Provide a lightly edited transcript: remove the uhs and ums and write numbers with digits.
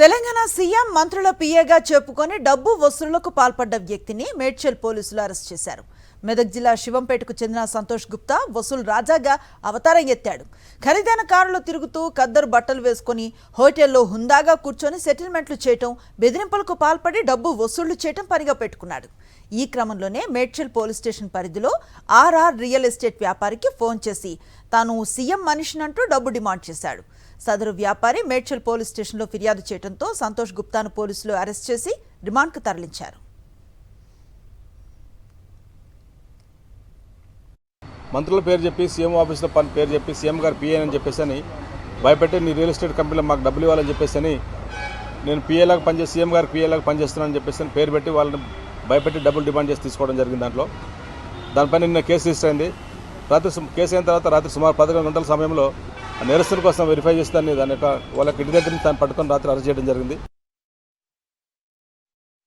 Telangana CM మంత్రుల పిఏగా చెప్పుకొని డబ్బు వసూళ్లకు పాల్పడ్డ వ్యక్తిని మేడ్చల్ పోలీసులు అరెస్ట్ చేశారు. మెదక్ జిల్లా శివంపేటకు చెందిన సంతోష్ గుప్తా వసూల్ రాజాగా అవతారం ఎత్తాడు. ఖరీదైన కారులో తిరుగుతూ ఖద్దరు బట్టలు వేసుకుని హోటల్లో హుందాగా కూర్చొని సెటిల్మెంట్లు చేయటం, బెదిరింపులకు పాల్పడి డబ్బు వసూళ్లు చేయటం పనిగా పెట్టుకున్నాడు. ఈ క్రమంలోనే మేడ్చల్ పోలీస్ స్టేషన్ పరిధిలో ఆర్ఆర్ రియల్ ఎస్టేట్ వ్యాపారికి ఫోన్ చేసి తాను సీఎం మనిషినంటూ డబ్బు డిమాండ్ చేశాడు. సదరు వ్యాపారి మేడ్చల్ పోలీస్ స్టేషన్లో ఫిర్యాదు చేయడంతో సంతోష్ గుప్తాను పోలీసులు అరెస్ట్ చేసి రిమాండ్కు తరలించారు. మంత్రుల పేరు చెప్పి సీఎం ఆఫీస్లో పేరు చెప్పి సీఎం గారు పిఏ అని చెప్పేసి అని భయపెట్టి నీ రియల్ ఎస్టేట్ కంపెనీలో మాకు డబ్బులు ఇవ్వాలని చెప్పేసి అని నేను పిఏలాగా పనిచేసి సీఎం గారికి పిఏలాగా పనిచేస్తున్నానని చెప్పేసి పేరు పెట్టి వాళ్ళని భయపెట్టి డబ్బులు డిమాండ్ చేసి తీసుకోవడం జరిగింది. దానిపైన నిన్న కేసు రిజిస్టర్ అయింది. కేసు అయిన తర్వాత రాత్రి సుమారు 11 గంటల సమయంలో నేరస్తుల కోసం వెరిఫై చేసి దాని యొక్క వాళ్ళకి ఇంటి దగ్గర నుంచి దాన్ని పట్టుకొని రాత్రి అరెస్ట్ చేయడం జరిగింది.